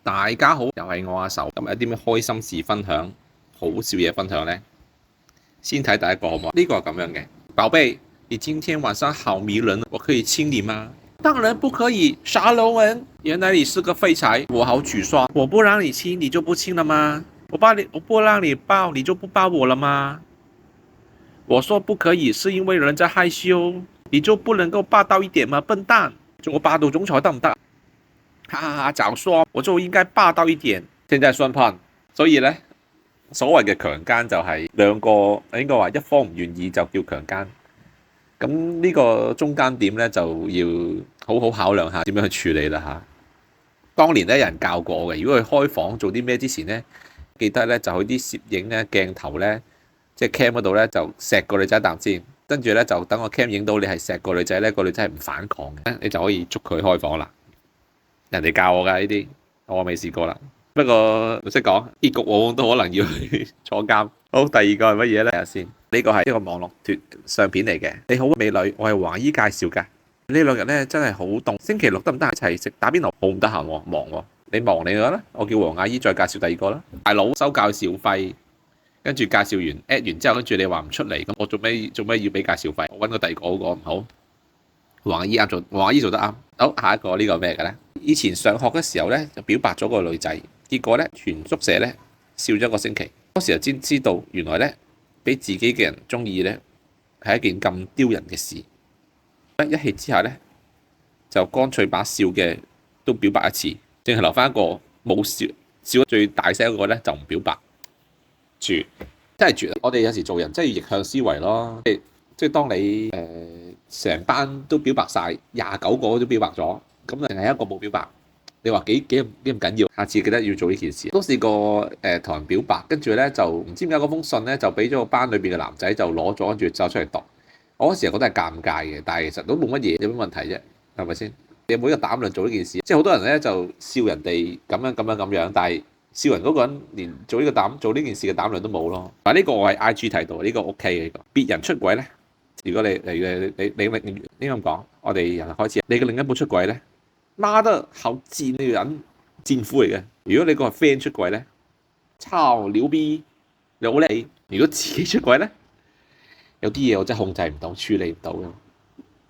大家好，又係我阿壽。今日有啲咩開心事分享，好笑嘢分享呢？先睇第一個好唔好？呢個係咁樣嘅，寶貝，你今天晚上好迷人，我可以親你嗎？當然不可以，沙龍文，原來你是個廢柴，我好沮喪。我不讓你親，你就不親了嗎？我不讓你抱，你就不抱我了嗎？我說不可以，是因為人家害羞，你就不能夠霸道一點嗎？笨蛋，做個霸道總裁得唔得？哈哈哈！早說我就應該霸道一點。現在宣判，所以呢，所謂嘅強姦就係兩個應該話一方唔願意就叫強姦。咁呢個中間點呢，就要好好考量下點樣去處理啦嚇。當年咧有人教過我嘅，如果佢開房做啲咩之前呢，記得呢就去啲攝影咧鏡頭呢，即係 cam 嗰度呢，就錫個女仔一啖先，跟住呢，就等個 cam 影到你係錫個女仔呢，個女仔係唔反抗嘅，你就可以捉佢開房啦。人哋教我㗎呢啲，我未試過啦。不過唔識講，結局我都可能要去坐監。好，第二個係乜嘢呢？睇下先，呢個係一個網絡脱相片嚟嘅。你好，美女，我係華姨介紹㗎。呢兩日呢真係好凍，星期六得唔得閒一齊食打邊爐？好唔得閒喎，忙喎。你忙你嘅啦，我叫黃阿姨再介紹第二個啦。大佬收介紹費，跟住介紹完 at 完之後，跟住你話唔出嚟，咁我做咩要俾介紹費？我揾個第二個好過唔好？黃阿姨啱做，黃阿姨做得啱。好，下一個呢個咩嘅呢？以前上學嘅時候呢，就表白咗個女仔，結果呢，全宿舍呢笑咗一個星期。嗰時就先知道，原來呢，俾自己嘅人中意呢，係一件咁丟人嘅事。一氣之下呢，就乾脆把笑嘅都表白一次，淨係留翻一個冇笑得最大聲嗰個呢，就唔表白。絕，真係絕！我哋有時做人真係要逆向思維咯，即係當你成班都表白晒，29個都表白咗，咁啊淨係一個冇表白，你話幾咁緊要？下次記得要做呢件事。都試過同人表白，跟住咧就唔知點解嗰封信咧就俾咗個班裏邊嘅男仔就攞咗，跟住走出嚟讀。我嗰時覺得係尷尬嘅，但係其實都冇乜嘢，有乜問題啫？係咪先？你有冇呢個膽量做呢件事？即係好多人咧就笑人哋咁樣，但係笑人嗰個人連做呢件事嘅膽量都冇咯。嗱，呢個我喺 IG 睇到，呢個 OK 嘅呢個。別人出軌咧。如果你咁講，我哋人開始，你嘅另一半出軌咧，媽得好賤呢個人，賤婦嚟嘅。如果你個係 friend 出軌咧，操鳥 B 你好叻。如果自己出軌咧，有啲嘢我真係控制唔到，處理唔到嘅。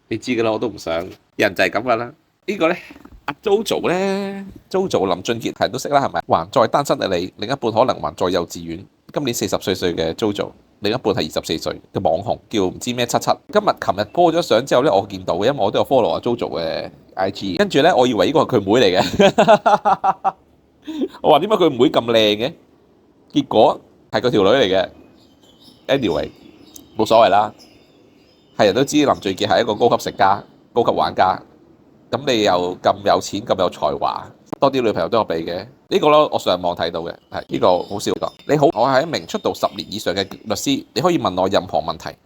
你知㗎啦，我都唔想。人就係咁㗎啦。呢個咧，阿 JoJo 咧，JoJo 林俊傑係人都識啦，係咪？還在單身嘅你，另一半可能還在幼稚園。今年40歲嘅 JoJo。另一半係24歲嘅網紅，叫唔知咩77。琴日 po 咗相之後咧，我見到嘅，因為我都有 follow 阿 JoJo 嘅 IG。跟住咧，我以為呢個係佢妹嚟嘅。我話點解佢妹咁靚嘅？結果係佢條女嚟嘅。Anyway，冇所謂啦。係人都知林俊傑係一個高級食家、高級玩家。咁你又咁有錢、咁有才華，多啲女朋友都有俾嘅。呢個咯，我上網睇到嘅，係呢個好笑㗎。你好，我係一名出道10年以上嘅律師，你可以問我任何問題，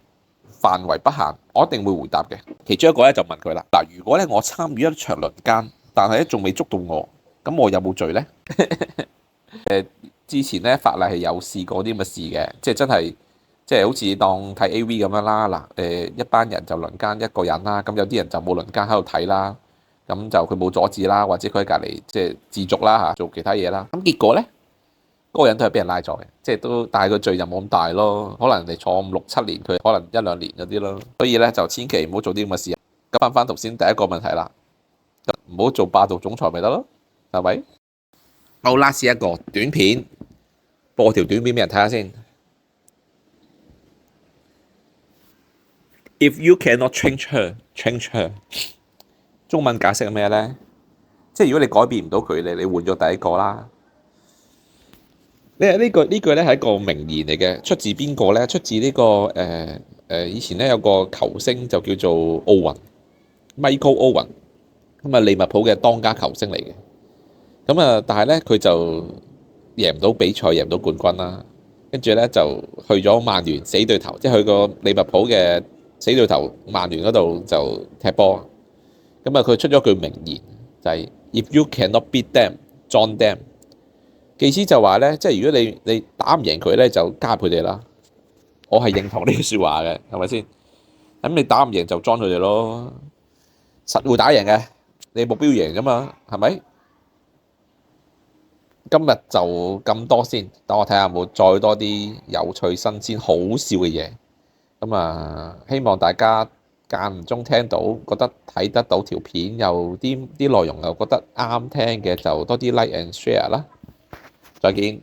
範圍不限，我一定會回答嘅。其中一個咧就問佢啦，嗱，如果咧我參與一場輪姦，但係咧仲未捉到我，咁我有冇罪咧？之前咧法例係有試過啲咁嘅事嘅，即係真係即係好似當睇 AV 咁樣啦。嗱，一班人就輪姦一個人啦，咁有啲人就冇輪姦喺度睇啦。咁就佢冇阻止啦，或者佢喺隔離即係自瀆啦嚇，做其他嘢啦。咁結果咧，嗰個人都係俾人拉咗嘅，即係都但係個罪就冇咁大咯。可能人哋坐5、6、7年，佢可能1、2年嗰啲咯。所以咧就千祈唔好做啲咁嘅事。咁翻頭先第一個問題啦，唔好做霸道總裁咪得咯，係咪？好，last一個短片，播條短片俾人睇下先。If you cannot change her, change her。中文解釋係咩咧？即係如果你改變唔到佢，你換咗第一個啦。呢句咧係一個名言嚟嘅，出自邊個咧？出自呢個以前咧有個球星就叫做奧雲 Michael Owen，咁啊利物浦嘅當家球星嚟嘅。咁啊，但係咧佢就贏唔到比賽，贏唔到冠軍啦。跟住咧就去咗曼聯死對頭，即係去個利物浦嘅死對頭曼聯嗰度就踢波。咁啊，佢出咗句名言就係 If you cannot beat them, join them。意思就話咧，即係如果你打唔贏佢咧，就加入佢哋啦。我係認同呢句説話嘅，係咪先？咁你打唔贏就 join 佢哋咯，實會打贏嘅。你目標贏㗎嘛，係咪？今日就咁多先，等我睇下有冇再多啲有趣、新鮮、好笑嘅嘢。咁啊，希望大家間唔中聽到，覺得睇得到條片，又啲內容又覺得啱聽嘅，就多啲 like and share 啦。再見。